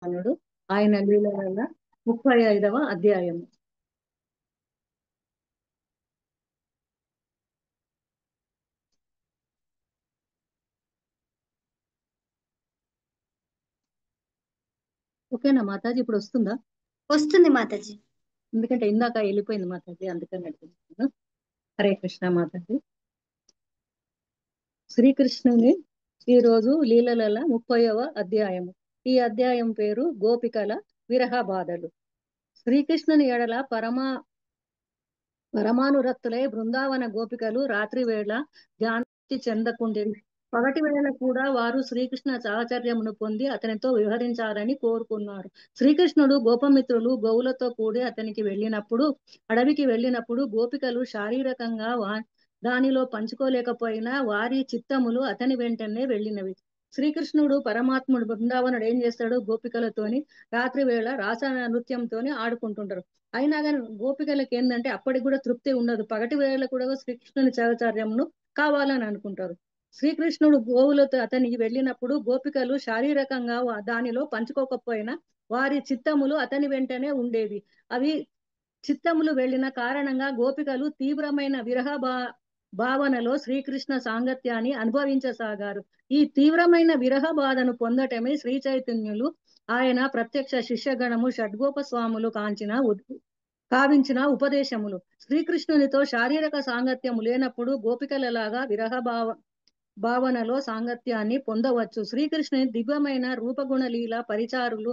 అనుడు ఆయన లీలల 35వ అధ్యాయము. ఓకేనా మాతాజీ, ఇప్పుడు వస్తుందా? వస్తుంది మాతాజీ. ఎందుకంటే ఇందాక వెళ్ళిపోయింది మాతాజీ, అందుకని అడుగుతున్నాను. హరే కృష్ణ మాతాజీ. శ్రీకృష్ణుని ఈ రోజు లీలల 30వ అధ్యాయము. ఈ అధ్యాయం పేరు గోపికల విరహ బాధలు. శ్రీకృష్ణుని ఎడల పరమానురక్తులై బృందావన గోపికలు రాత్రి వేళ ధ్యానానికి చెందకుండిరి. పగటి వేళ కూడా వారు శ్రీకృష్ణ సాహచర్యమును పొంది అతనితో విహరించాలని కోరుకున్నారు. శ్రీకృష్ణుడు గోపమిత్రులు గోవులతో కూడి అడవికి వెళ్ళినప్పుడు గోపికలు శారీరకంగా దానిలో పంచుకోలేకపోయినా వారి చిత్తములు అతని వెంటనే వెళ్ళినవి. శ్రీకృష్ణుడు పరమాత్ముడు బృందావనుడు ఏం చేస్తాడు? గోపికలతోని రాత్రి వేళ రాస నృత్యంతోని ఆడుకుంటుంటారు. అయినా కానీ గోపికలకి ఏంటంటే అప్పటికి కూడా తృప్తి ఉండదు. పగటి వేళ కూడా శ్రీకృష్ణుని సాహచర్యమును కావాలని అనుకుంటారు. శ్రీకృష్ణుడు గోవులతో అతనికి వెళ్ళినప్పుడు గోపికలు శారీరకంగా దానిలో పంచుకోకపోయినా వారి చిత్తములు అతని వెంటనే ఉండేవి. అవి చిత్తములు వెళ్ళిన కారణంగా గోపికలు తీవ్రమైన భావనలో శ్రీకృష్ణ సాంగత్యాన్ని అనుభవించసాగారు. ఈ తీవ్రమైన విరహ బాధను పొందటమే శ్రీ చైతన్యులు ఆయన ప్రత్యక్ష శిష్యగణము షడ్గోపస్వాములు కావించిన ఉపదేశములు. శ్రీకృష్ణునితో శారీరక సాంగత్యము లేనప్పుడు గోపికలలాగా భావనలో సాంగత్యాన్ని పొందవచ్చు. శ్రీకృష్ణుని దివ్యమైన రూపగుణ లీల పరిచారులు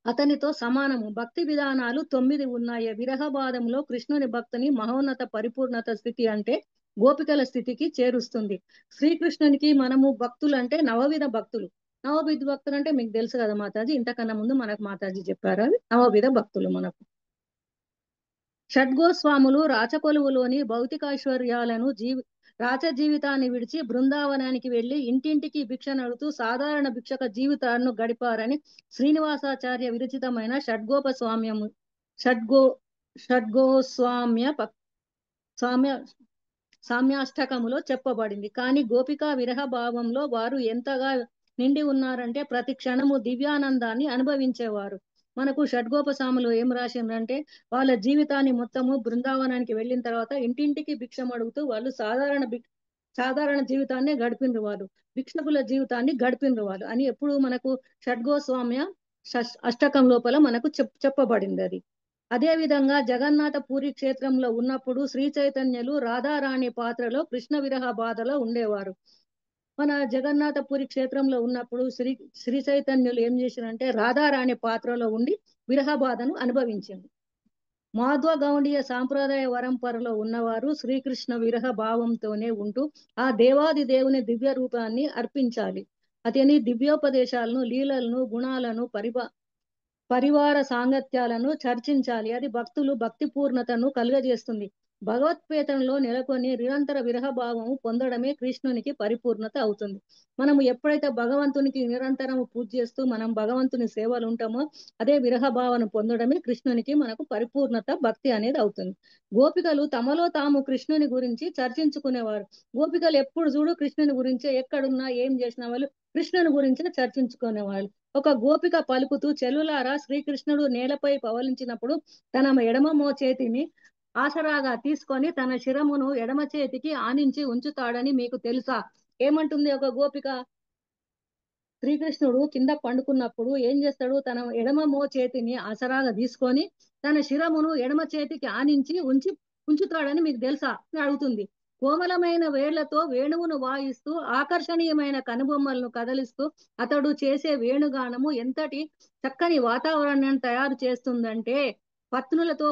అతనితో సమానము. భక్తి విధానాలు 9 ఉన్నాయి. విరహబాధంలో కృష్ణుని భక్తిని మహోన్నత పరిపూర్ణత స్థితి అంటే గోపికల స్థితికి చేరుస్తుంది. శ్రీకృష్ణునికి మనము భక్తులు అంటే నవవిధ భక్తులు. నవవిధ భక్తులు అంటే మీకు తెలుసు కదా మాతాజీ, ఇంతకన్నా ముందు మనకు మాతాజీ చెప్పారు. అవి నవవిధ భక్తులు. మనకు షడ్గోస్వాములు రాచకొలువులోని భౌతికైశ్వర్యాలను రాచ జీవితాన్ని విడిచి బృందావనానికి వెళ్లి ఇంటింటికి భిక్ష నడుతూ సాధారణ భిక్షక జీవితాలను గడిపారని శ్రీనివాసాచార్య విరచితమైన షడ్గో షడ్గోస్వామ్య సామ్యాష్టకములో చెప్పబడింది. కానీ గోపికా విరహ భావంలో వారు ఎంతగా నిండి ఉన్నారంటే ప్రతి క్షణము దివ్యానందాన్ని అనుభవించేవారు. మనకు షడ్గోపసాములు ఏం రాసిందంటే వాళ్ళ జీవితాన్ని మొత్తము బృందావనానికి వెళ్ళిన తర్వాత ఇంటింటికి భిక్షం అడుగుతూ వాళ్ళు సాధారణ జీవితాన్ని గడిపినరు. వాళ్ళు భిక్షకుల జీవితాన్ని గడిపినరు వాళ్ళు అని ఎప్పుడు మనకు షడ్గోస్వామ్య అష్టకం లోపల మనకు చెప్పబడింది. అది అదే విధంగా జగన్నాథ పూరి క్షేత్రంలో ఉన్నప్పుడు శ్రీ చైతన్యులు రాధారాణి పాత్రలో కృష్ణ విరహ బాధలో ఉండేవారు. మన జగన్నాథపురి క్షేత్రంలో ఉన్నప్పుడు శ్రీ చైతన్యులు ఏం చేశారంటే రాధారాణి పాత్రలో ఉండి విరహ బాధను అనుభవించింది. మాధ్వ గౌండీయ సాంప్రదాయ పరంపరలో ఉన్నవారు శ్రీకృష్ణ విరహ భావంతోనే ఉంటూ ఆ దేవాది దేవుని దివ్య రూపాన్ని అర్పించాలి. అతని దివ్యోపదేశాలను, లీలలను, గుణాలను, పరివార సాంగత్యాలను చర్చించాలి. అది భక్తి పూర్ణతను కలుగజేస్తుంది. భగవత్పేతంలో నెలకొని నిరంతర విరహభావము పొందడమే కృష్ణునికి పరిపూర్ణత అవుతుంది. మనము ఎప్పుడైతే భగవంతునికి నిరంతరము పూజ చేస్తూ మనం భగవంతుని సేవలు ఉంటామో అదే విరహభావన పొందడమే కృష్ణునికి మనకు పరిపూర్ణత భక్తి అనేది అవుతుంది. గోపికలు తమలో తాము కృష్ణుని గురించి చర్చించుకునేవారు. గోపికలు ఎప్పుడు చూడు కృష్ణుని గురించే, ఎక్కడున్నా ఏం చేసిన వాళ్ళు కృష్ణుని గురించే చర్చించుకునేవాళ్ళు. ఒక గోపిక పలుకుతూ, చెల్లులారా, శ్రీకృష్ణుడు నేలపై పవలించినప్పుడు తన ఎడమ మోచేతిని ఆసరాగా తీసుకొని తన శిరమును ఎడమ చేతికి ఆనించి ఉంచుతాడని మీకు తెలుసా? ఏమంటుంది ఒక గోపిక? శ్రీకృష్ణుడు కింద పండుకున్నప్పుడు ఏం చేస్తాడు? తన ఎడమ మోచేతిని ఆసరాగా తీసుకొని తన శిరమును ఎడమ చేతికి ఆనించి ఉంచుతాడని మీకు తెలుసా అని అడుగుతుంది. కోమలమైన వేళ్లతో వేణువును వాయిస్తూ ఆకర్షణీయమైన కనుబొమ్మలను కదలిస్తూ అతడు చేసే వేణుగానము ఎంతటి చక్కని వాతావరణాన్ని తయారు చేస్తుందంటే పత్నులతో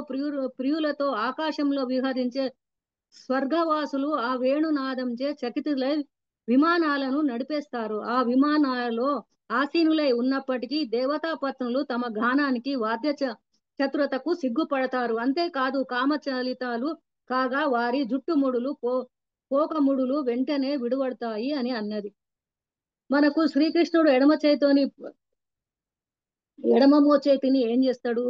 ప్రియులతో ఆకాశంలో విహరించే స్వర్గవాసులు ఆ వేణునాదంచే చకితులై విమానాలను నడిపేస్తారు. ఆ విమానాలలో ఆసీనులై ఉన్నప్పటికీ దేవతా పత్నులు తమ గానానికి వాద్య చతురతకు సిగ్గుపడతారు. అంతేకాదు కామచలితాలు కాగా వారి జుట్టుముడులు పోకముడులు వెంటనే విడువడతాయి అని అన్నది. మనకు శ్రీకృష్ణుడు ఎడమ మోచేతిని ఏం చేస్తాడు?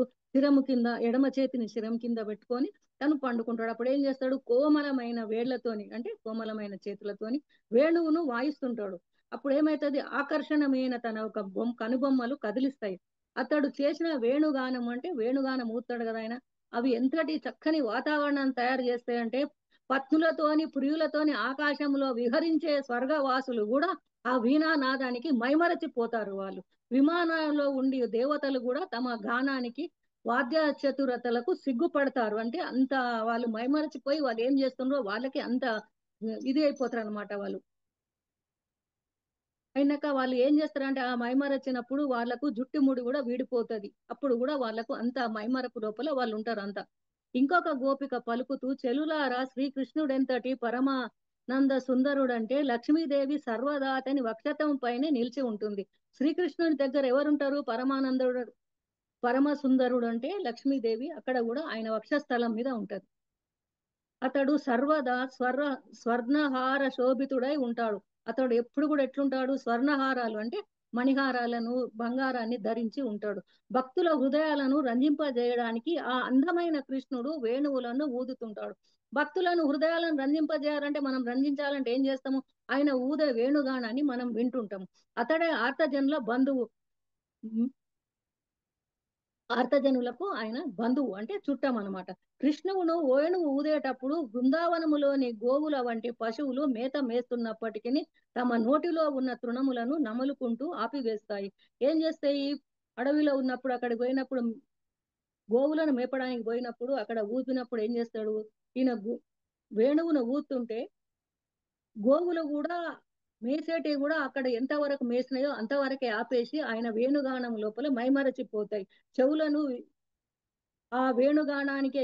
ఎడమ చేతిని శిరం కింద పెట్టుకొని తను పండుకుంటాడు. అప్పుడు ఏం చేస్తాడు? కోమలమైన వేళ్లతోని అంటే కోమలమైన చేతులతోని వేణువును వాయిస్తుంటాడు. అప్పుడు ఏమైతది ఆకర్షణమైన తన ఒక కనుబొమ్మలు కదిలిస్తాయి. అతడు చేసిన వేణుగానం అంటే వేణుగానం ఊదుతాడు గదా ఆయన. అవి ఎంతటి చక్కని వాతావరణాన్ని తయారు చేస్తాయంటే పత్నులతోని, ప్రియులతోని ఆకాశంలో విహరించే స్వర్గవాసులు గూడా ఆ వీణానాదానికి మైమరచిపోతారు వాళ్ళు. విమానాల్లో ఉండి దేవతలు గూడా తమ గానానికి వాద్య చతురతలకు సిగ్గుపడతారు. అంటే అంత వాళ్ళు మైమరచిపోయి వాళ్ళేం జేస్తుండ్రో వాళ్ళకి అంత ఇది అయిపోతారనమాట వాళ్ళు. అయినాక వాళ్ళు ఏం జేస్తారంటే ఆ మైమరచినప్పుడు వాళ్ళకు జుట్టు ముడి గూడా వీడిపోతది. అప్పుడు గూడా వాళ్ళకు అంత మైమరపు లోపల వాళ్ళుంటారు అంతా. ఇంకొక గోపిక పలుకుతూ చెలులారా శ్రీకృష్ణుడెంతటి పరమానంద సుందరుడంటే లక్ష్మీదేవి సర్వదా అతని వక్షతం పైనే నిలిచి ఉంటుంది. శ్రీకృష్ణుని దగ్గర ఎవరుంటారు? పరమానందుడు పరమ సుందరుడు అంటే లక్ష్మీదేవి అక్కడ గూడా ఆయన వక్షస్థలం మీద ఉంటది. అతడు సర్వదా స్వర్ణహార శోభితుడై ఉంటాడు. అతడు ఎప్పుడు గూడా ఎట్లుంటాడు? స్వర్ణహారాలు అంటే మణిహారాలను, బంగారాన్ని ధరించి ఉంటాడు. భక్తుల హృదయాలను రంజింపజేయడానికి ఆ అందమైన కృష్ణుడు వేణువులను ఊదుతుంటాడు. భక్తులను హృదయాలను రంజింపజేయాలంటే మనం రంజించాలంటే ఏం జేస్తాము? ఆయన ఊదే వేణుగానాన్ని మనం వింటుంటాం. అతడే ఆర్తజనుల బంధువు. ఆర్తజనులకు ఆయన బంధువు అంటే చుట్టమనమాట. కృష్ణువును వేణువు ఊదేటప్పుడు బృందావనములోని గోవుల వంటి పశువులు మేత మేస్తున్నప్పటికిని తమ నోటిలో ఉన్న తృణములను నములుకుంటూ ఆపివేస్తాయి. ఏం చేస్తాయి? అడవిలో ఉన్నప్పుడు అక్కడికి పోయినప్పుడు గోవులను మేపడానికి పోయినప్పుడు అక్కడ ఊపినప్పుడు ఏం చేస్తాడు? ఈయన వేణువును ఊదుతుంటే గోవులు గూడా మేసేటివి గూడా అక్కడ ఎంతవరకు మేసినాయో అంతవరకే ఆపేసి ఆయన వేణుగానం లోపల మైమరచిపోతాయి. చెవులను ఆ వేణుగానానికే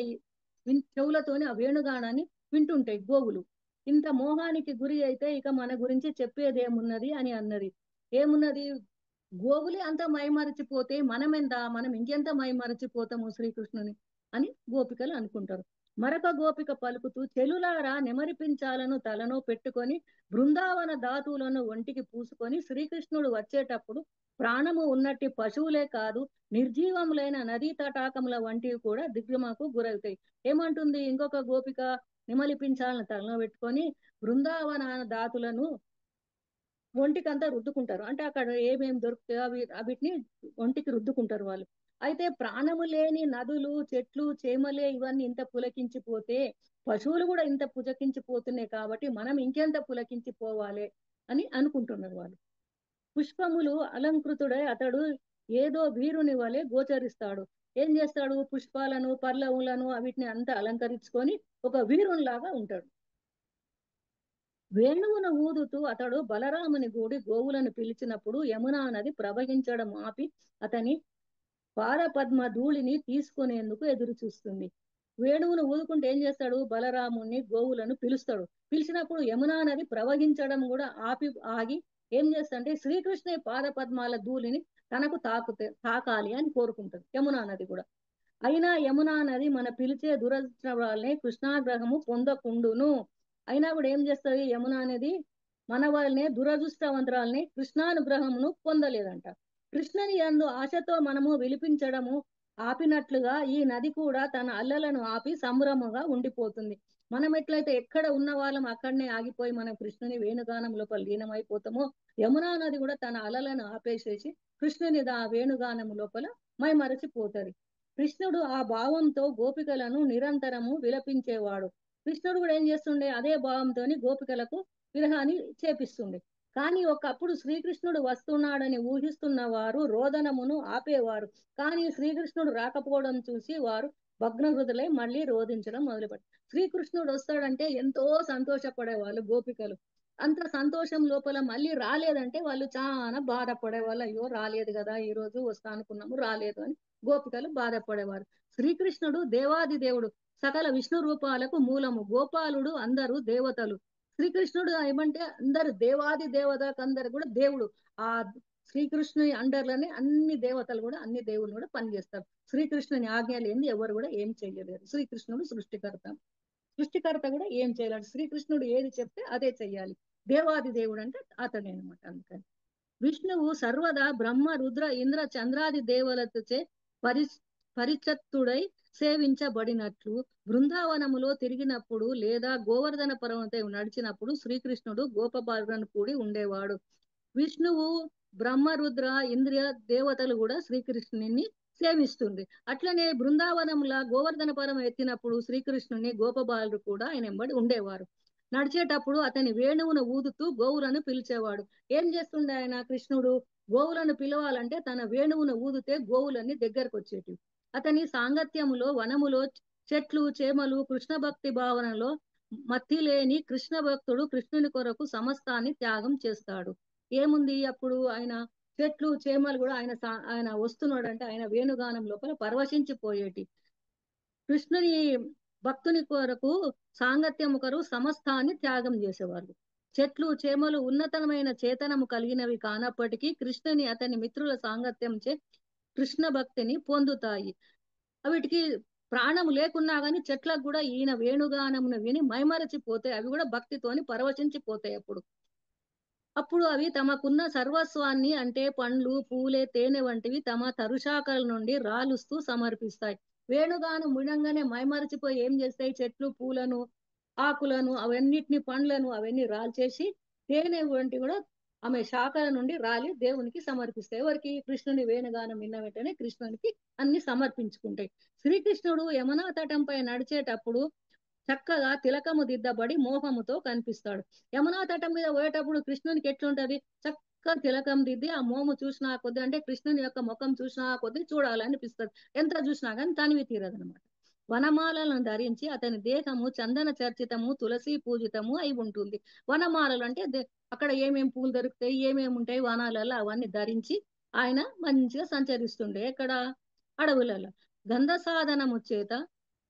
చెవులతోని ఆ వేణుగానాన్ని వింటుంటాయి గోవులు. ఇంత మోహానికి గురి అయితే ఇక మన గురించి చెప్పేదేమున్నది అని అన్నది. ఏమున్నది? గోవులే అంత మైమరచిపోతే మనమెంత? మనం ఇంకెంత మైమరచిపోతాము శ్రీకృష్ణుని అని గోపికలు అనుకుంటారు. మరొక గోపిక పలుకుతూ చెలులారా నెమరిపించాలను తలలో పెట్టుకొని బృందావన ధాతువులను ఒంటికి పూసుకొని శ్రీకృష్ణుడు వచ్చేటప్పుడు ప్రాణము ఉన్నట్టి పశువులే కాదు నిర్జీవములైన నదీ తటాకముల వంటివి కూడా దిగ్భ్రమకు గురవుతాయి. ఏమంటుంది ఇంకొక గోపిక? నిమలిపించాలని తలలో పెట్టుకొని బృందావన ధాతులను ఒంటికంతా రుద్దుకుంటారు. అంటే అక్కడ ఏమేమి దొరుకుతాయో వీటిని ఒంటికి రుద్దుకుంటారు వాళ్ళు. అయితే ప్రాణము లేని నదులు, చెట్లు, చేమలే ఇవన్నీ ఇంత పులకించిపోతే, పశువులు గూడా ఇంత పులకించిపోతున్నాయి కాబట్టి, మనం ఇంకెంత పులకించిపోవాలే అని అనుకుంటున్నారు వాళ్ళు. పుష్పములు అలంకృతుడై అతడు ఏదో వీరుని వలె గోచరిస్తాడు. ఏం చేస్తాడు? పుష్పాలను, పల్లవులను వీటిని అంతా అలంకరించుకొని ఒక వీరునిలాగా ఉంటాడు. వేణువును ఊదుతూ అతడు బలరాముని గూడి గోవులను పిలిచినప్పుడు యమునా నది ప్రవహించడం ఆపి అతని పాదపద్మ ధూళిని తీసుకునేందుకు ఎదురు చూస్తుంది. వేణువును ఊదుకుంటే ఏం చేస్తాడు? బలరాముని గోవులను పిలుస్తాడు. పిలిచినప్పుడు యమునా నది ప్రవహించడం కూడా ఆగి ఏం చేస్తాడంటే శ్రీకృష్ణ పాదపద్మాల ధూళిని తనకు తాకాలి అని కోరుకుంటది యమునా నది కూడా. అయినా యమునా నది మన పిలిచే దురదృష్టవశాత్తు కృష్ణాగ్రహము పొందకుండును. అయినా కూడా ఏం చేస్తది యమునా నది? మన వల్లనే దురదృష్టవంతురాల్ని కృష్ణానుగ్రహమును పొందలేదంట. కృష్ణుని యందు ఆశతో మనము విలిపించడము ఆపినట్లుగా ఈ నది కూడా తన అల్లలను ఆపి సంభ్రమగా ఉండిపోతుంది. మనం ఎట్లయితే ఎక్కడ ఉన్న వాళ్ళం అక్కడనే ఆగిపోయి మనం కృష్ణుని వేణుగానం లోపల లీనమైపోతామో యమునా నది కూడా తన అలలను ఆపేసేసి కృష్ణుని వేణుగానం లోపల మైమరచిపోతది. కృష్ణుడు ఆ భావంతో గోపికలను నిరంతరము విలపించేవాడు. కృష్ణుడు కూడా ఏం చేస్తుండే? అదే భావంతోని గోపికలకు విరహాన్ని చేపిస్తుండే. కానీ ఒకప్పుడు శ్రీకృష్ణుడు వస్తున్నాడని ఊహిస్తున్న వారు రోదనమును ఆపేవారు. కానీ శ్రీకృష్ణుడు రాకపోవడం చూసి వారు భగ్నహృదయులై మళ్ళీ రోధించడం మొదలుపెట్టారు. శ్రీకృష్ణుడు వస్తాడంటే ఎంతో సంతోషపడేవాళ్ళు గోపికలు. అంత సంతోషం లోపల మళ్ళీ రాలేదంటే వాళ్ళు చాలా బాధపడేవాళ్ళు. అయ్యో రాలేదు కదా, ఈ రోజు వస్తా అనుకున్నాము రాలేదు అని గోపికలు బాధపడేవారు. శ్రీకృష్ణుడు దేవాది దేవుడు, సకల విష్ణు రూపాలకు మూలము. గోపాలుడు అందరూ దేవతలు. శ్రీకృష్ణుడు ఏమంటే అందరు దేవాది దేవతలకు అందరు కూడా దేవుడు. ఆ శ్రీకృష్ణుని అండర్లోనే అన్ని దేవతలు కూడా అన్ని దేవుళ్ళు కూడా పనిచేస్తారు. శ్రీకృష్ణుని ఆజ్ఞ లేనిది ఎవరు కూడా ఏం చేయలేరు. శ్రీకృష్ణుడు సృష్టికర్త. సృష్టికర్త కూడా ఏం చేయలేడు. శ్రీకృష్ణుడు ఏది చెప్తే అదే చెయ్యాలి. దేవాది దేవుడు అంటే అతనే అనమాట. అందుకని విష్ణువు సర్వదా బ్రహ్మ రుద్ర ఇంద్ర చంద్రాది దేవతలచే పరి పరిచత్తుడై సేవించబడినట్లు బృందావనములో తిరిగినప్పుడు లేదా గోవర్ధన పర్వతం నడిచినప్పుడు శ్రీకృష్ణుడు గోపబాలులను కూడి ఉండేవాడు. విష్ణువు, బ్రహ్మ, రుద్ర, ఇంద్రియ దేవతలు కూడా శ్రీకృష్ణుని సేవిస్తుంది. అట్లనే బృందావనంలా గోవర్ధనపరం ఎత్తినప్పుడు శ్రీకృష్ణుని గోపబాలురు కూడా ఆయన ఎంబడి ఉండేవారు. నడిచేటప్పుడు అతని వేణువును ఊదుతూ గోవులను పిలిచేవాడు. ఏం చేస్తుండే ఆయన కృష్ణుడు? గోవులను పిలవాలంటే తన వేణువును ఊదితే గోవులన్నీ దగ్గరకు వచ్చేటివి. అతని సాంగత్యములో వనములో చెట్లు చేమలు కృష్ణ భక్తి భావనలో మత్తి లేని కృష్ణ భక్తుడు కృష్ణుని కొరకు సమస్తాన్ని త్యాగం చేస్తాడు. ఏముంది అప్పుడు ఆయన చెట్లు చేమలు కూడా ఆయన వస్తున్నాడు అంటే ఆయన వేణుగానం లోపల పరవశించిపోయేటి. కృష్ణుని భక్తుని కొరకు సాంగత్యము కొరకు సమస్తాన్ని త్యాగం చేసేవాళ్ళు. చెట్లు చేమలు ఉన్నతమైన చేతనము కలిగినవి కానప్పటికీ కృష్ణుని అతని మిత్రుల సాంగత్యంచే కృష్ణ భక్తిని పొందుతాయి. వీటికి ప్రాణం లేకున్నా గాని చెట్లకు కూడా ఈయన వేణుగానమును విని మైమరచిపోతాయి. అవి కూడా భక్తితోని పరవశించిపోతాయి అప్పుడు. అప్పుడు అవి తమకున్న సర్వస్వాన్ని అంటే పండ్లు, పూలే, తేనె వంటివి తమ తరుశాఖల నుండి రాలుస్తూ సమర్పిస్తాయి. వేణుగానం వినంగానే మైమరచిపోయి ఏం చేస్తాయి? చెట్లు, పూలను, ఆకులను, అవన్నిటిని పండ్లను అవన్నీ రాల్చేసి తేనె వంటి కూడా ఆమె శాఖల నుండి రాలి దేవునికి సమర్పిస్తాయి. ఎవరికి? కృష్ణుని వేణుగానం విన్న వెంటనే కృష్ణునికి అన్ని సమర్పించుకుంటాయి. శ్రీకృష్ణుడు యమునా తటంపై నడిచేటప్పుడు చక్కగా తిలకము దిద్దబడి మోహముతో కనిపిస్తాడు. యమునా తటం మీద పోయేటప్పుడు కృష్ణునికి ఎట్లుంటది? చక్కగా తిలకం దిద్ది ఆ మోము చూసినా కొద్ది అంటే కృష్ణుని యొక్క ముఖం చూసినా కొద్ది చూడాలనిపిస్తుంది. ఎంత చూసినా కానీ తనివి తీరదనమాట. వనమాలను ధరించి అతని దేహము చందన చర్చితము తులసి పూజితము అయి ఉంటుంది. వనమాలలు అంటే అక్కడ ఏమేం పూలు దొరుకుతాయి, ఏమేమి ఉంటాయి వనాలలో అవన్నీ ధరించి ఆయన మంచిగా సంచరిస్తుండే. ఎక్కడ? అడవులలో. గంధ సాధనము చేత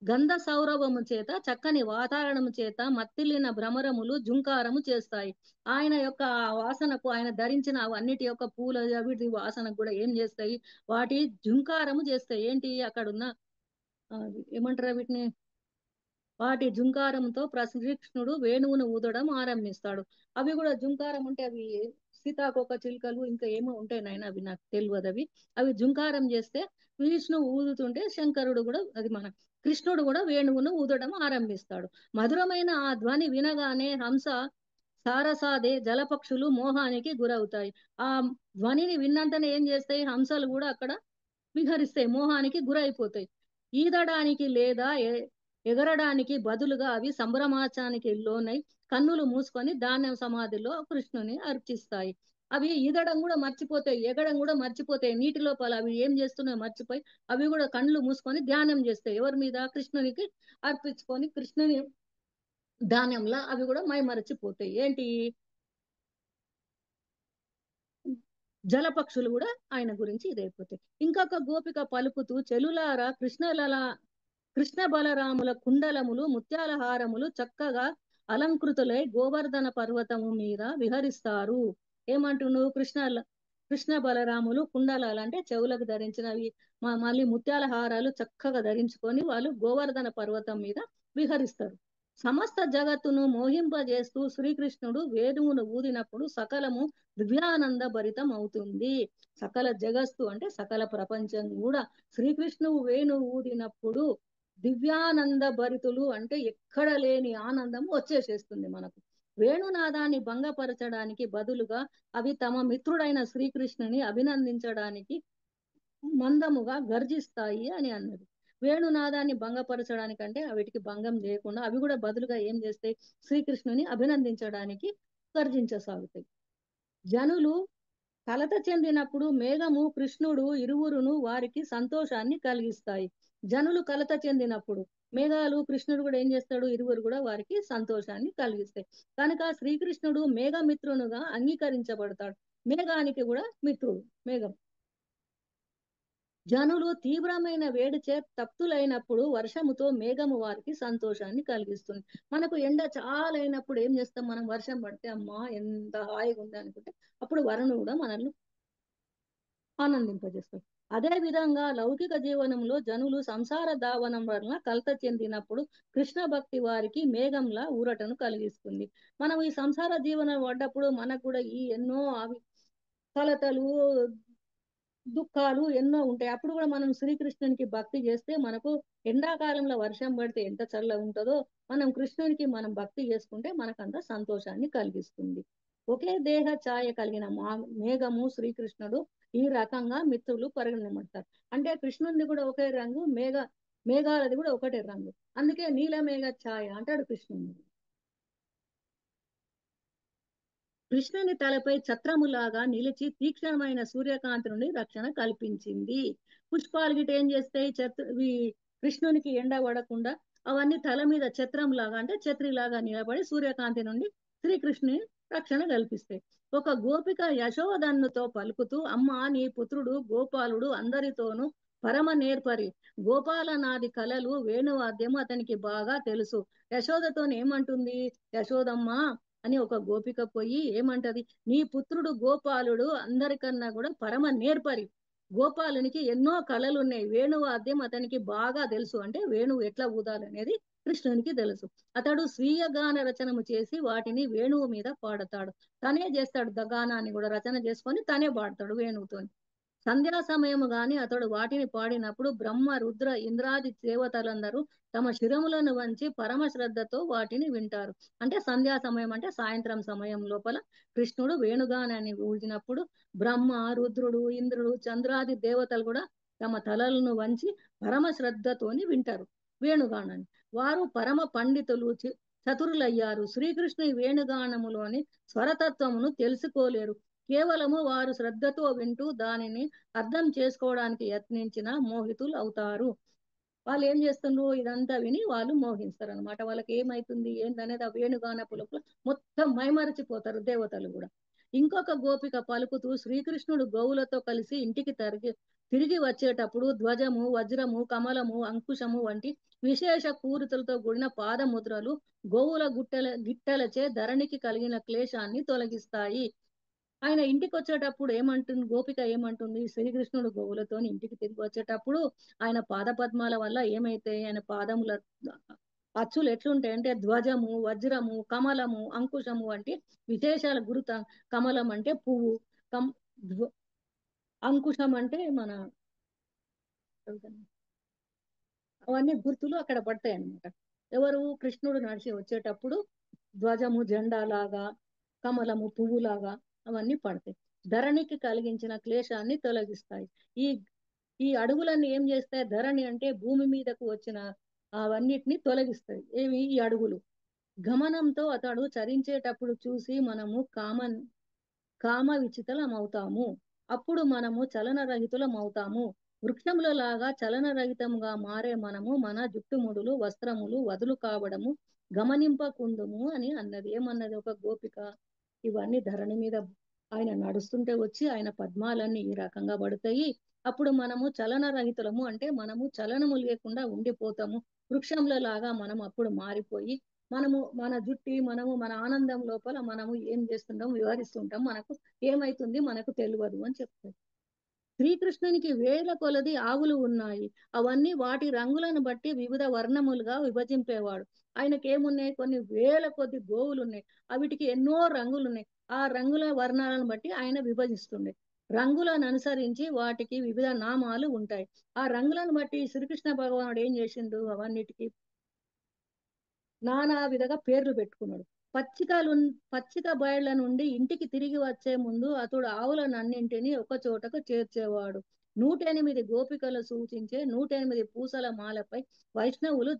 గంధ సౌరభము చేత చక్కని వాతావరణము చేత మత్తిల్లిన భ్రమరములు జుంకారము చేస్తాయి. ఆయన యొక్క ఆ వాసనకు ఆయన ధరించిన అవన్నిటి యొక్క పూల వీటి వాసనకు కూడా ఏం చేస్తాయి? వాటి జుంకారము చేస్తాయి. ఏంటి? అక్కడున్న ఏమంటారు వీటిని? వాటి జుంకారంతో శ్రీకృష్ణుడు వేణువును ఊదడం ఆరంభిస్తాడు. అవి కూడా జుంకారం అంటే అవి సీతాకోక చిలుకలు ఇంకా ఏమో ఉంటాయి నాయన, అవి నాకు తెలియదు. అవి జుంకారం చేస్తే విష్ణువు ఊదుతుంటే శంకరుడు కూడా అది మన కృష్ణుడు కూడా వేణువును ఊదడం ఆరంభిస్తాడు. మధురమైన ఆ ధ్వని వినగానే హంస సారసాదే జలపక్షులు మోహానికి గురవుతాయి. ఆ ధ్వనిని విన్నంతనే ఏం చేస్తాయి? హంసలు కూడా అక్కడ విహరిస్తాయి, మోహానికి గురైపోతాయి. ఈదడానికి లేదా ఎగరడానికి బదులుగా అవి సంభ్రమాచానికి లోనై కన్నులు మూసుకొని ధాన్యం సమాధిలో కృష్ణుని అర్చిస్తాయి. అవి ఈదడం కూడా మర్చిపోతాయి, ఎగడం కూడా మర్చిపోతాయి. నీటి లోపల అవి ఏం చేస్తున్నాయో మర్చిపోయి అవి కూడా కళ్ళు మూసుకొని ధ్యానం చేస్తాయి. ఎవరి మీద? కృష్ణునికి అర్పించుకొని కృష్ణుని ధాన్యంలా అవి కూడా మైమరచిపోతాయి. ఏంటి? జలపక్షులు కూడా ఆయన గురించి ఇదైపోతాయి. ఇంకొక గోపిక పలుకుతూ చెలులారా కృష్ణ బలరాముల కుండలములు ముత్యాల హారములు చక్కగా అలంకృతులై గోవర్ధన పర్వతము మీద విహరిస్తారు. ఏమంటున్నావు? కృష్ణ బలరాములు కుండలాలు అంటే చెవులకు ధరించినవి, మళ్ళీ ముత్యాల హారాలు చక్కగా ధరించుకొని వాళ్ళు గోవర్ధన పర్వతం మీద విహరిస్తారు. సమస్త జగత్తును మోహింపజేస్తూ శ్రీకృష్ణుడు వేణువును ఊదినప్పుడు సకలము దివ్యానంద భరితం అవుతుంది. సకల జగత్తు అంటే సకల ప్రపంచం కూడా శ్రీకృష్ణువు వేణువు ఊదినప్పుడు దివ్యానంద భరితులు అంటే ఎక్కడ లేని ఆనందం వచ్చేసేస్తుంది మనకు. వేణునాదాన్ని భంగపరచడానికి బదులుగా అవి తమ మిత్రుడైన శ్రీకృష్ణుని అభినందించడానికి మందముగా గర్జిస్తాయి అని అన్నది. వేణునాదాన్ని భంగపరచడానికంటే వీటికి భంగం చేయకుండా అవి కూడా బదులుగా ఏం చేస్తాయి? శ్రీకృష్ణుని అభినందించడానికి గర్జించసాగుతాయి. జనులు కలత చెందినప్పుడు మేఘము కృష్ణుడు ఇరువురును వారికి సంతోషాన్ని కలిగిస్తాయి. జనులు కలత చెందినప్పుడు మేఘాలు కృష్ణుడు కూడా ఏం చేస్తాడు? ఇరువురు కూడా వారికి సంతోషాన్ని కలిగిస్తాయి. కనుక శ్రీకృష్ణుడు మేఘమిత్రునుగా అంగీకరించబడతాడు. మేఘానికి కూడా మిత్రుడు మేఘం. జనులు తీవ్రమైన వేడిచే తప్తులైనప్పుడు వర్షముతో మేఘము వారికి సంతోషాన్ని కలిగిస్తుంది. మనకు ఎండ చాలా అయినప్పుడు ఏం చేస్తాం మనం? వర్షం పడితే అమ్మా ఎంత హాయిగా ఉంది అనుకుంటే అప్పుడు వరుణుడు కూడా మనల్ని ఆనందింపజేస్తాడు. అదే విధంగా లౌకిక జీవనంలో జనులు సంసార దావనం వలన కలత చెందినప్పుడు కృష్ణ భక్తి వారికి మేఘంలా ఊరటను కలిగిస్తుంది. మనం ఈ సంసార జీవనం పడ్డప్పుడు మనకు కూడా ఈ ఎన్నో అవి కలతలు దుఃఖాలు ఎన్నో ఉంటాయి. అప్పుడు కూడా మనం శ్రీకృష్ణునికి భక్తి చేస్తే మనకు ఎండాకాలంలో వర్షం పడితే ఎంత చల్లగా ఉంటుందో మనం కృష్ణునికి మనం భక్తి చేసుకుంటే మనకంత సంతోషాన్ని కలిగిస్తుంది. ఒకే దేహ ఛాయ కలిగిన మేఘము శ్రీకృష్ణుడు ఈ రకంగా మిత్రులు పరిగణిస్తారు. అంటే కృష్ణుడిది కూడా ఒకే రంగు, మేఘాలది కూడా ఒకటే రంగు. అందుకే నీలమేఘ ఛాయ అంటాడు కృష్ణుడు. కృష్ణుని తలపై ఛత్రములాగా నిలిచి తీక్షణమైన సూర్యకాంతి నుండి రక్షణ కల్పించింది. పుష్పాలు గిట ఏం చేస్తాయి? కృష్ణునికి ఎండ పడకుండా అవన్నీ తల మీద ఛత్రంలాగా అంటే ఛత్రిలాగా నిలబడి సూర్యకాంతి నుండి శ్రీకృష్ణుని రక్షణ కల్పిస్తాయి. ఒక గోపిక యశోదన్నుతో పలుకుతూ, అమ్మ నీ పుత్రుడు గోపాలుడు అందరితోనూ పరమ నేర్పరి. గోపాలనాది కళలు వేణువాద్యము అతనికి బాగా తెలుసు. యశోదతో ఏమంటుంది? యశోదమ్మ అని ఒక గోపిక పోయి ఏమంటది? నీ పుత్రుడు గోపాలుడు అందరికన్నా కూడా పరమ నేర్పరి. గోపాలునికి ఎన్నో కళలు ఉన్నాయి. వేణువాద్యం అతనికి బాగా తెలుసు. అంటే వేణువు ఎట్లా ఊదాలనేది కృష్ణునికి తెలుసు. అతడు స్వీయ గాన రచనము చేసి వాటిని వేణువు మీద పాడతాడు. తనే చేస్తాడు గానాన్ని కూడా రచన చేసుకొని తనే పాడతాడు వేణువుతో. సంధ్యా సమయము గాని అతడు వాటిని పాడినప్పుడు బ్రహ్మ రుద్ర ఇంద్రాది దేవతలందరూ తమ శిరములను వంచి పరమ శ్రద్ధతో వాటిని వింటారు. అంటే సంధ్యా సమయం అంటే సాయంత్రం సమయం లోపల కృష్ణుడు వేణుగానాన్ని ఊదినప్పుడు బ్రహ్మ రుద్రుడు ఇంద్రుడు చంద్రాది దేవతలు కూడా తమ తలలను వంచి పరమ శ్రద్ధతోని వింటారు వేణుగానాన్ని. వారు పరమ పండితులు చతురులయ్యారు. శ్రీకృష్ణుని వేణుగానములోని స్వరతత్వమును తెలుసుకోలేరు. కేవలము వారు శ్రద్ధతో వింటూ దానిని అర్థం చేసుకోవడానికి యత్నించిన మోహితులు అవుతారు. వాళ్ళు ఏం చేస్తుండ్రు? ఇదంతా విని వాళ్ళు మోహిస్తారు అనమాట. వాళ్ళకి ఏమైతుంది ఏంటనేది ఆ వేణుగానపు లోపల మొత్తం మైమరచిపోతారు దేవతలు కూడా. ఇంకొక గోపిక పలుకుతూ, శ్రీకృష్ణుడు గోవులతో కలిసి ఇంటికి తిరిగి వచ్చేటప్పుడు ధ్వజము వజ్రము కమలము అంకుశము వంటి విశేష కూరుతులతో కూడిన పాదముద్రలు గోవుల గిట్టలచే ధరణికి కలిగిన క్లేశాన్ని తొలగిస్తాయి. ఆయన ఇంటికి వచ్చేటప్పుడు ఏమంటుంది? గోపిక ఏమంటుంది? శ్రీకృష్ణుడు గోవులతో ఇంటికి తిరిగి వచ్చేటప్పుడు ఆయన పాద పద్మాల వల్ల ఏమైతే ఆయన పాదముల అచ్చులు ఎట్లుంటాయి అంటే ధ్వజము వజ్రము కమలము అంకుశము వంటి విశేషాల గురుత. కమలం అంటే పువ్వు, కం అంకుశం అంటే మన అవన్నీ గుర్తులు అక్కడ పడతాయి అన్నమాట. ఎవరు? కృష్ణుడు నడిచి వచ్చేటప్పుడు ధ్వజము జెండాలాగా, కమలము పువ్వులాగా అవన్నీ పడతాయి. ధరణికి కలిగించిన క్లేశాన్ని తొలగిస్తాయి. ఈ ఈ అడుగులన్నీ ఏం చేస్తాయి? ధరణి అంటే భూమి మీదకు వచ్చిన అవన్నిటిని తొలగిస్తాయి. ఏవి? ఈ అడుగులు. గమనంతో అతడు చరించేటప్పుడు చూసి మనము కామ విచితలం అవుతాము. అప్పుడు మనము చలన రహితులం అవుతాము. వృక్షముల లాగా చలన రహితంగా మారే మనము మన జుట్టుముడులు వస్త్రములు వదులు కావడము గమనింపకుందుము అని అన్నది. ఏమన్నది ఒక గోపిక? ఇవన్నీ ధరణి మీద ఆయన నడుస్తుంటే వచ్చి ఆయన పద్మాలన్నీ ఈ రకంగా పడతాయి. అప్పుడు మనము చలన రహితులము అంటే మనము చలనము లేకుండా ఉండిపోతాము. వృక్షముల లాగా మనం అప్పుడు మారిపోయి మన జుట్టి మన ఆనందం లోపల మనము ఏం చేస్తుంటాం వివరిస్తుంటాం. మనకు ఏమైతుంది మనకు తెలియదు అని చెప్తారు. శ్రీకృష్ణునికి వేల కొలది ఆవులు ఉన్నాయి. అవన్నీ వాటి రంగులను బట్టి వివిధ వర్ణములుగా విభజింపేవాడు. ఆయనకి ఏమున్నాయి? కొన్ని వేల కొద్ది గోవులు ఉన్నాయి. అవిటికి ఎన్నో రంగులు ఉన్నాయి. ఆ రంగుల వర్ణాలను బట్టి ఆయన విభజిస్తుండే. రంగులను అనుసరించి వాటికి వివిధ నామాలు ఉంటాయి. ఆ రంగులను బట్టి శ్రీకృష్ణ భగవానుడు ఏం చేసిండు? అవన్నిటికీ నానా విధంగా పేర్లు పెట్టుకున్నాడు. పచ్చిక బయళ్ళ నుండి ఇంటికి తిరిగి వచ్చే ముందు అతడు ఆవులనన్నింటినీ ఒక చోటకు చేర్చేవాడు. 108 గోపికలు సూచించే 108 పూసల మాలపై వైష్ణవులు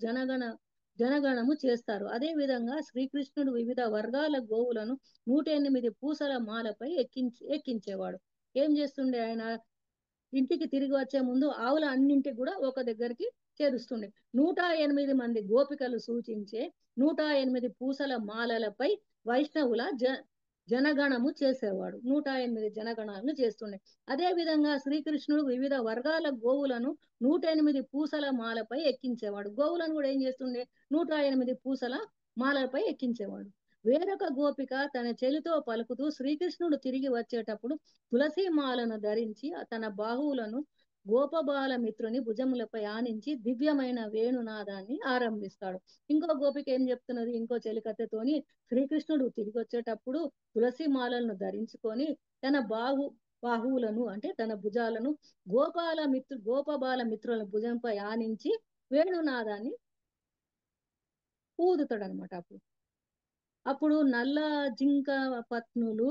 జనగణము చేస్తారు. అదే విధంగా శ్రీకృష్ణుడు వివిధ వర్గాల గోవులను 108 పూసల మాలపై ఎక్కించేవాడు. ఏం చేస్తుండే ఆయన? ఇంటికి తిరిగి వచ్చే ముందు ఆవుల అన్నింటికి కూడా ఒక దగ్గరికి చేరుస్తుండే. 108 మంది గోపికలు సూచించే 108 పూసల మాలలపై వైష్ణవుల జనగణము చేసేవాడు. 108 జనగణాలను చేస్తుండే. అదే విధంగా శ్రీకృష్ణుడు వివిధ వర్గాల గోవులను 108 పూసల మాలపై ఎక్కించేవాడు. గోవులను కూడా ఏం చేస్తుండే? 108 పూసల మాలపై ఎక్కించేవాడు. వేరొక గోపిక తన చెలితో పలుకుతూ శ్రీకృష్ణుడు తిరిగి వచ్చేటప్పుడు తులసి మాలను ధరించి తన బాహువులను గోపబాల మిత్రుని భుజములపై ఆనించి దివ్యమైన వేణునాదాన్ని ఆరంభిస్తాడు. ఇంకో గోపిక ఏం చెప్తున్నది? ఇంకో చెలికత్తెతోని శ్రీకృష్ణుడు తిరిగి వచ్చేటప్పుడు తులసి మాలలను ధరించుకొని తన బాహువులను అంటే తన భుజాలను గోపబాల మిత్రుల భుజంపై ఆనించి వేణునాదాన్ని ఊదుతాడు అనమాట. అప్పుడు అప్పుడు నల్ల జింక పత్నులు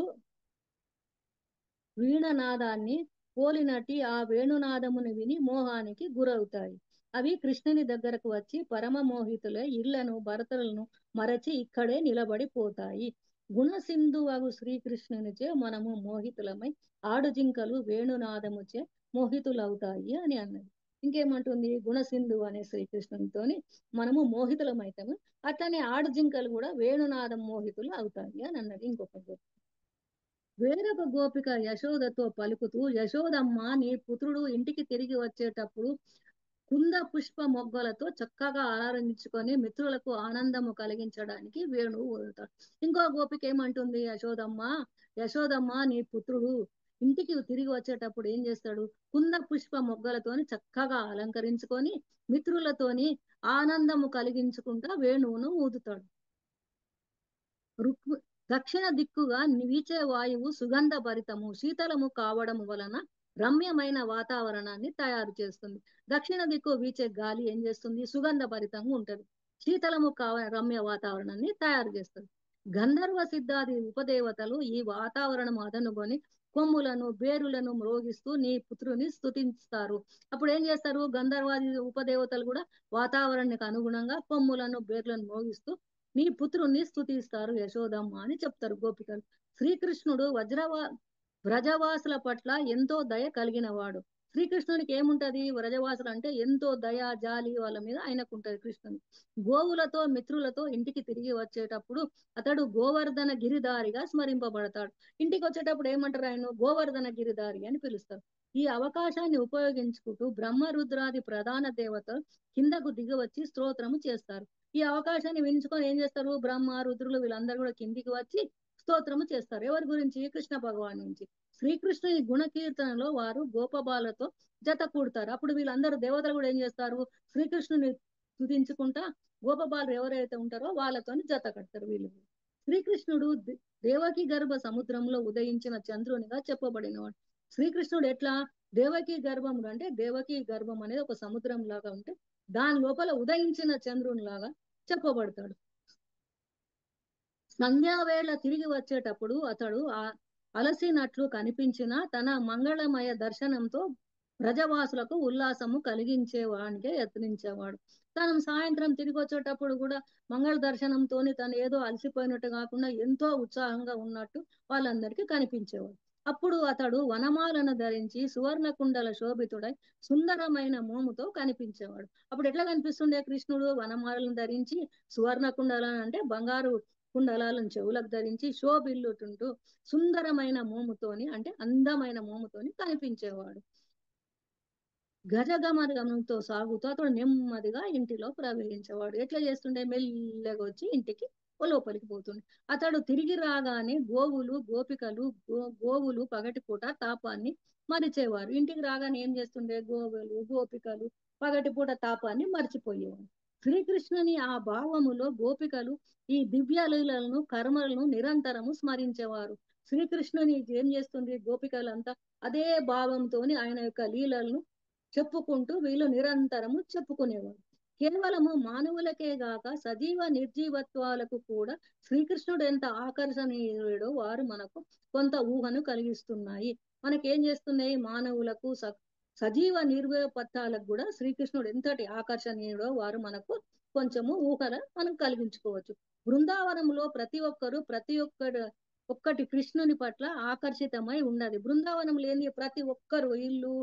వీణనాదాన్ని పోలినట్టి ఆ వేణునాదమును విని మోహానికి గురవుతాయి. అవి కృష్ణుని దగ్గరకు వచ్చి పరమ మోహితులై ఇళ్లను భర్తలను మరచి ఇక్కడే నిలబడిపోతాయి. గుణసింధువగు శ్రీకృష్ణునిచే మనము మోహితులమై ఆడుజింకలు వేణునాదముచే మోహితులవుతాయి అని అన్నది. ఇంకేమంటుంది? గుణసింధు అనే శ్రీకృష్ణునితోని మనము మోహితులమైతాము, అట్లనే ఆడుజింకలు కూడా వేణునాదం మోహితులు అవుతాయి అని అన్నది. ఇంకొక వేరొక గోపిక యశోదతో పలుకుతూ, యశోదమ్మ, నీ పుత్రుడు ఇంటికి తిరిగి వచ్చేటప్పుడు కుంద పుష్ప మొగ్గలతో చక్కగా అలంకరించుకొని మిత్రులకు ఆనందము కలిగించడానికి వేణువు ఊదుతాడు. ఇంకో గోపిక ఏమంటుంది? యశోదమ్మ, నీ పుత్రుడు ఇంటికి తిరిగి వచ్చేటప్పుడు ఏం చేస్తాడు? కుంద పుష్ప మొగ్గలతోని చక్కగా అలంకరించుకొని మిత్రులతోని ఆనందము కలిగించుకుంటా వేణువును ఊదుతాడు. రుక్మి దక్షిణ దిక్కుగా వీచే వాయువు సుగంధ భరితము శీతలము కావడం వలన రమ్యమైన వాతావరణాన్ని తయారు చేస్తుంది. దక్షిణ దిక్కు వీచే గాలి ఏం చేస్తుంది? సుగంధ భరితంగా ఉంటది, శీతలము రమ్య వాతావరణాన్ని తయారు చేస్తుంది. గంధర్వ సిద్ధాది ఉపదేవతలు ఈ వాతావరణం అదనుకొని కొమ్ములను బేరులను మ్రోగిస్తూ నీ పుత్రుని స్తుతిస్తారు. అప్పుడు ఏం చేస్తారు? గంధర్వాది ఉపదేవతలు కూడా వాతావరణానికి అనుగుణంగా కొమ్ములను బేర్లను మోగిస్తూ నీ పుత్రుణ్ణి స్తుతిస్తారు యశోదమ్మ అని చెప్తారు గోపికలు. శ్రీకృష్ణుడు వ్రజవాసుల పట్ల ఎంతో దయ కలిగిన వాడు. శ్రీకృష్ణునికి ఏముంటది? వ్రజవాసులు అంటే ఎంతో దయ జాలి వాళ్ళ మీద ఆయనకు ఉంటది. కృష్ణుని గోవులతో మిత్రులతో ఇంటికి తిరిగి వచ్చేటప్పుడు అతడు గోవర్ధన గిరిధారిగా స్మరింపబడతాడు. ఇంటికి వచ్చేటప్పుడు ఏమంటారు? ఆయన గోవర్ధన గిరిధారి అని పిలుస్తారు. ఈ అవకాశాన్ని ఉపయోగించుకుంటూ బ్రహ్మరుద్రాది ప్రధాన దేవత కిందకు దిగవచ్చి స్తోత్రము చేస్తారు. ఈ అవకాశాన్ని వించుకొని ఏం చేస్తారు? బ్రహ్మ రుద్రులు వీళ్ళందరూ కూడా కిందికి వచ్చి స్తోత్రము చేస్తారు. ఎవరి గురించి? కృష్ణ భగవాన్ నుంచి. శ్రీకృష్ణుని గుణకీర్తనలో వారు గోపబాలతో జత కూడతారు. అప్పుడు వీళ్ళందరూ దేవతలు కూడా ఏం చేస్తారు? శ్రీకృష్ణుని స్తుతించుకుంటా గోపబాలు ఎవరైతే ఉంటారో వాళ్ళతోని జత కడతారు వీళ్ళు. శ్రీకృష్ణుడు దేవకి గర్భ సముద్రంలో ఉదయించిన చంద్రునిగా చెప్పబడినవాడు. శ్రీకృష్ణుడు ఎట్లా? దేవకి గర్భములు అంటే దేవకి గర్భం అనేది ఒక సముద్రం లాగా ఉంటే దాని లోపల ఉదయించిన చంద్రుని లాగా చెప్పబడతాడు. సంధ్యావేళ తిరిగి వచ్చేటప్పుడు అతడు అలసినట్లు కనిపించిన తన మంగళమయ దర్శనంతో ప్రజవాసులకు ఉల్లాసము కలిగించేవానికే యత్నించేవాడు. తను సాయంత్రం తిరిగి వచ్చేటప్పుడు కూడా మంగళ దర్శనంతో తను ఏదో అలసిపోయినట్టు కాకుండా ఎంతో ఉత్సాహంగా ఉన్నట్టు వాళ్ళందరికీ కనిపించేవాడు. అప్పుడు అతడు వనమాలను ధరించి సువర్ణ కుండల శోభితుడై సుందరమైన మోముతో కనిపించేవాడు. అప్పుడు ఎట్లా కనిపిస్తుండే కృష్ణుడు? వనమాలను ధరించి సువర్ణ కుండలను అంటే బంగారు కుండలాలను చెవులకు ధరించి శోభిల్లుతుంటూ సుందరమైన మోముతోని అంటే అందమైన మోముతోని కనిపించేవాడు. గజగమనంతో సాగుతూ అతడు నెమ్మదిగా ఇంటిలో ప్రవేశించేవాడు. ఎట్లా చేస్తుండే? మెల్లగా వచ్చి ఇంటికి లోపలికి పోతుండే. అతడు తిరిగి రాగానే గోవులు పగటిపూట తాపాన్ని మరిచేవారు. ఇంటికి రాగానే ఏం చేస్తుండే? గోపికలు పగటిపూట తాపాన్ని మర్చిపోయేవారు. శ్రీకృష్ణుని ఆ భావములో గోపికలు ఈ దివ్య లీలలను కర్మలను నిరంతరము స్మరించేవారు. శ్రీకృష్ణుని ఏం చేస్తుంది? గోపికలంతా అదే భావంతోని ఆయన యొక్క లీలలను చెప్పుకుంటూ వీళ్ళు నిరంతరము చెప్పుకునేవారు. కేవలము మానవులకే గాక సజీవ నిర్జీవత్వాలకు కూడా శ్రీకృష్ణుడు ఎంత ఆకర్షణీయుడో వారు మనకు కొంత ఊహను కలిగిస్తున్నాయి. మనకేం చేస్తున్నాయి? మానవులకు సజీవ నిర్వపత్తాలకు కూడా శ్రీకృష్ణుడు ఎంతటి ఆకర్షణీయుడో వారు మనకు కొంచెము ఊహన మనం కలిగించుకోవచ్చు. బృందావనంలో ప్రతి ఒక్కటి కృష్ణుని పట్ల ఆకర్షితమై ఉన్నది. బృందావనం లేని ప్రతి ఒక్కరు ఇల్లు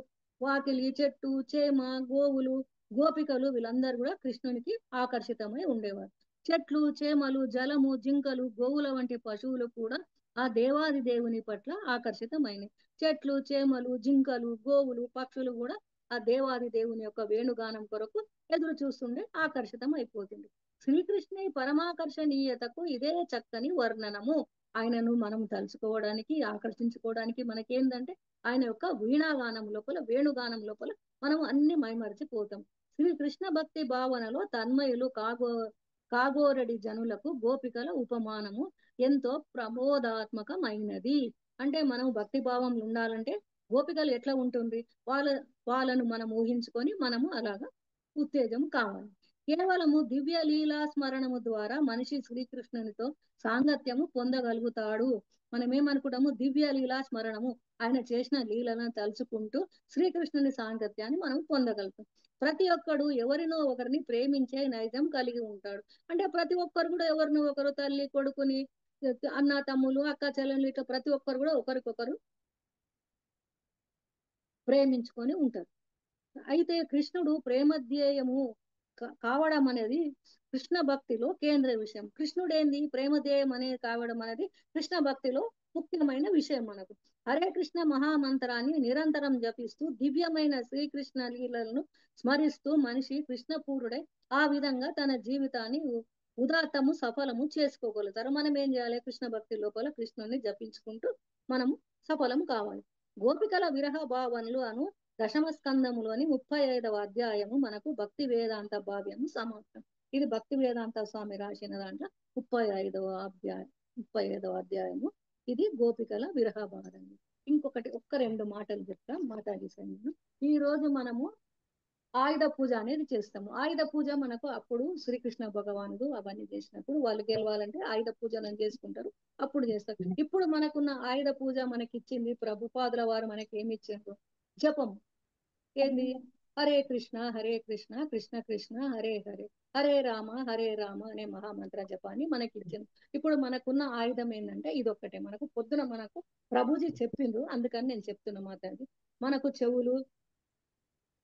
వాకిలి చెట్టు చేమ గోవులు గోపికలు వీళ్ళందరూ కూడా కృష్ణునికి ఆకర్షితమై ఉండేవారు. చెట్లు చేమలు జలము జింకలు గోవుల వంటి పశువులు కూడా ఆ దేవాది దేవుని పట్ల ఆకర్షితమైనవి. చెట్లు చేమలు జింకలు గోవులు పక్షులు కూడా ఆ దేవాది దేవుని యొక్క వేణుగానం కొరకు ఎదురు చూస్తుండే ఆకర్షితం అయిపోతుంది. శ్రీకృష్ణుని పరమాకర్షణీయతకు ఇదే చక్కని వర్ణనము. ఆయనను మనం తలుచుకోవడానికి ఆకర్షించుకోవడానికి మనకేందంటే ఆయన యొక్క వీణాగానం లోపల వేణుగానం లోపల మనం అన్ని మైమరిచిపోతాం. శ్రీ కృష్ణ భక్తి భావనలో తన్మయులు కాగోరడి జనులకు గోపికల ఉపమానము ఎంతో ప్రబోధాత్మకమైనది. అంటే మనం భక్తి భావం ఉండాలంటే గోపికలు ఎట్లా ఉంటుంది? వాళ్ళను మనం ఊహించుకొని మనము అలాగా ఉత్తేజం కావాలి. కేవలము దివ్య లీలా స్మరణము ద్వారా మనిషి శ్రీకృష్ణునితో సాంగత్యము పొందగలుగుతాడు. మనం ఏమనుకుంటాము, దివ్య లీలా స్మరణము, ఆయన చేసిన లీలను తలుచుకుంటూ శ్రీకృష్ణుని సాంగత్యాన్ని మనం పొందగలుగుతాం. ప్రతి ఒక్కడు ఎవరినో ఒకరిని ప్రేమించే నైజం కలిగి ఉంటాడు. అంటే ప్రతి ఒక్కరు కూడా ఎవరినో ఒకరు, తల్లి కొడుకుని, అన్న తమ్ములు, అక్క చెల్లెలు, ఇట్లా ప్రతి ఒక్కరు కూడా ఒకరికొకరు ప్రేమించుకొని ఉంటారు. అయితే కృష్ణుడు ప్రేమధ్యేయము కావడం అనేది కృష్ణ భక్తిలో కేంద్ర విషయం. కృష్ణుడు ఏంది, ప్రేమధ్యేయం అనేది కావడం అనేది కృష్ణ భక్తిలో ముఖ్యమైన విషయం. మనకు హరే కృష్ణ మహామంత్రాన్ని నిరంతరం జపిస్తూ దివ్యమైన శ్రీకృష్ణ లీలలను స్మరిస్తూ మనిషి కృష్ణపూరుడై ఆ విధంగా తన జీవితాన్ని ఉదాత్తము సఫలము చేసుకోగలుగుతారు. మనం ఏం చేయాలి, కృష్ణ భక్తి లోపల కృష్ణుని జపించుకుంటూ మనము సఫలం కావాలి. గోపికల విరహ భావనలు అను దశమ స్కందములోని 35వ అధ్యాయము మనకు భక్తి వేదాంత భావ్యము సమాప్తం. ఇది భక్తి వేదాంత స్వామి రాసిన దాంట్లో 35వ అధ్యాయము. ఇది గోపికల విరహ భావనలు. ఇంకొకటి రెండు మాటలు చెప్తా మాతాజీ సన్నిధిలో. ఈ రోజు మనము ఆయుధ పూజ అనేది చేస్తాము. ఆయుధ పూజ మనకు అప్పుడు శ్రీకృష్ణ భగవానుడు అవన్నీ చేసినప్పుడు వాళ్ళు గెలవాలంటే ఆయుధ పూజలను చేసుకుంటారు, అప్పుడు చేస్తారు. ఇప్పుడు మనకున్న ఆయుధ పూజ మనకి ఇచ్చింది ప్రభుపాదుల వారు. మనకి ఏమి ఇచ్చారు, జపం. ఏంది, హరే కృష్ణ కృష్ణ కృష్ణ హరే హరే, హరే రామ అనే మహామంత్ర జపాన్ని మనకి ఇచ్చింది. ఇప్పుడు మనకున్న ఆయుధం ఏంటంటే ఇదొక్కటే. మనకు పొద్దున మనకు ప్రభుజీ చెప్పిండ్రు, అందుకని నేను చెప్తున్నా మాతాజీ. మనకు చెవులు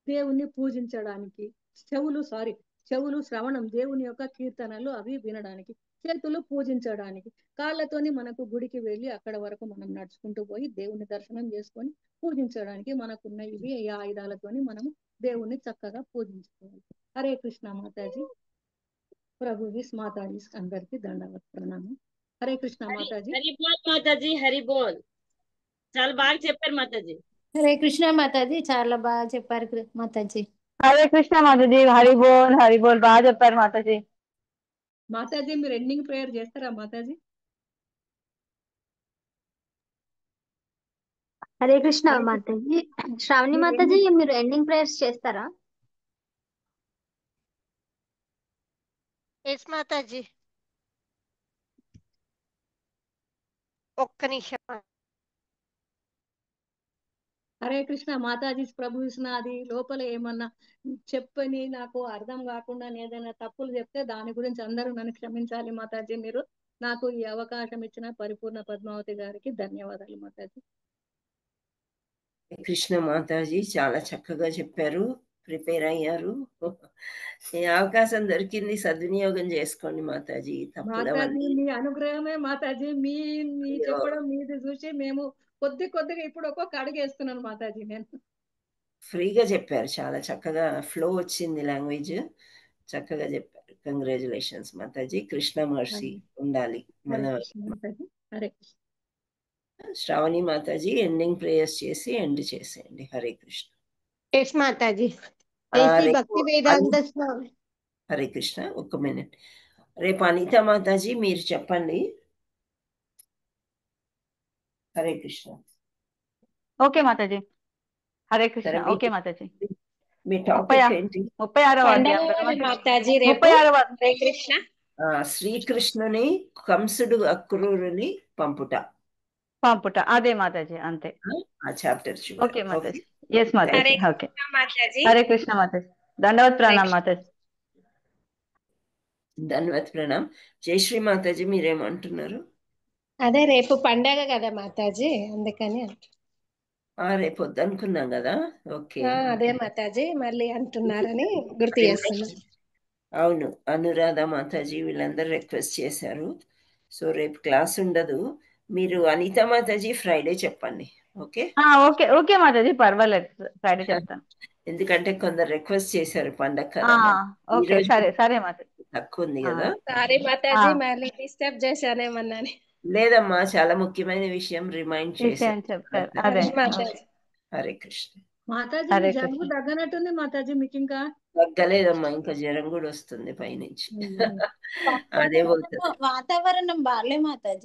దేవుణ్ణి పూజించడానికి, చెవులు శ్రవణం, దేవుని యొక్క కీర్తనలు అవి వినడానికి, చేతులు పూజించడానికి, కాళ్ళతోని మనకు గుడికి వెళ్ళి అక్కడ వరకు మనం నడుచుకుంటూ పోయి దేవుని దర్శనం చేసుకొని పూజించడానికి మనకున్న ఇవి ఈ ఆయుధాలతోని మనము దేవుణ్ణి చక్కగా పూజించుకోవాలి. హరే కృష్ణ మాతాజీ. ప్రభుజీ మాతాజీ అందరికి దండవత్ ప్రణామం. హరే కృష్ణ మాతాజీ. హరి బోల్ మాతాజీ, హరి బోల్. చాలా బాగా చెప్పారు మాతాజీ. హరే కృష్ణ మాతాజీ, చాలా బాగా చెప్పారు మాతాజీ. హరే కృష్ణ మాతాజీ, హరి బోల్ బాగా చెప్పారు మాతాజీ. మాతాజీ మీరు ఎండింగ్ ప్రేయర్ చేస్తారా మాతాజీ? హరే కృష్ణ మాతాజీ. శ్రావణి మాతాజీ, మీరు ఎండింగ్ ప్రేయర్స్ చేస్తారా? ఎస్ మాతాజీ, ఒక్క నిమిషం. హరే కృష్ణ మాతాజీ. ప్రభు విశ్వనాథి లోపల ఏమన్నా చెప్పని నాకు అర్థం కాకుండా ఏదైనా తప్పులు చెప్తే దాని గురించి అందరూ నన్ను క్షమించాలి మాతాజీ. మీరు నాకు ఈ అవకాశం ఇచ్చిన పరిపూర్ణ పద్మావతి గారికి ధన్యవాదాలు మాతాజీ. కృష్ణ మాతాజీ చాలా చక్కగా చెప్పారు, ప్రిపేర్ అయ్యారు. ఈ అవకాశం దొరికింది, సద్వినియోగం చేసుకోండి మాతాజీ. మాతాజీ మీ అనుగ్రహమే మాతాజీ. మీ చెప్పడం మీది చూసి మేము కొద్దిగా ఇప్పుడు ఒక్కొక్క అడుగు వేస్తున్నాను మాతాజీ. నేను ఫ్రీగా చెప్పారు, చాలా చక్కగా ఫ్లో వచ్చింది, లాంగ్వేజ్ చక్కగా చెప్పారు. కంగ్రాచులేషన్స్ మాతాజీ. కృష్ణ మహర్షి ఉండాలి మన. హరే కృష్ణ. శ్రావణి మాతాజీ ఎండింగ్ ప్రేయర్స్ చేసి ఎండ్ చేసేయండి. హరే కృష్ణ. ఎస్ మాతాజీ. భక్తి వేదాంత స్వామి. హరే కృష్ణ. ఒక్క మినిట్. రేపు అనిత మాతాజీ మీరు చెప్పండి. హరే కృష్ణ. ఓకే మాతాజీ. హరే కృష్ణ. ఓకే మాతాజీ. మీ టాపిక్ ఏంటి? 36వ అధ్యాయం మాతాజీ. 36వ హరే కృష్ణ. శ్రీకృష్ణుని కంసుడు అక్రూరుని పంపుట. అదే మాతాజీ, అంతే ఆ chapter. Okay Mataji. Yes Mataji. Okay. Mataji. Hare Krishna Mataji. దండవత్ ప్రణామ్ మాతాజీ. ధన్యవాద్ ప్రణామ్. జయశ్రీ మాతాజీ మీరేమంటున్నారు? అదే రేపు పండగ కదా మాతాజీ, అందుకని రేపు వద్దనుకున్నాం కదా. ఓకే. అదే మాతాజీ మళ్ళీ అంటున్నారని గుర్తు చేస్తున్నా. అవును, అనురాధ మాతాజీ వీళ్ళందరూ రిక్వెస్ట్ చేశారు. సో రేపు క్లాస్ ఉండదు. మీరు అనిత మాతాజీ ఫ్రైడే చెప్పండి. ఓకే ఓకే ఓకే మాతాజీ, పర్వాలేదు, ఫ్రైడే చెప్తాను. ఎందుకంటే కొందరు రిక్వెస్ట్ చేశారు పండగ కదా. ఓకే, సరే మాతాజీ. తక్కువ ఉంది కదా. సారీ మాతాజీ, మళ్ళీ డిస్టర్బ్ చేశానేమన్నాని. లేదమ్మా, చాలా ముఖ్యమైన విషయం రిమైండ్ చేశాను, చెప్పారు. అదే. హరే కృష్ణ. మాతాజీ జలుబు తగ్గనట్టుంది మాతాజీ, మీకు ఇంకా తగ్గలేదమ్మా, ఇంకా జ్వరం కూడా వస్తుంది పైనుంచి. అదే వాతావరణం బాగాలే మాతాజీ.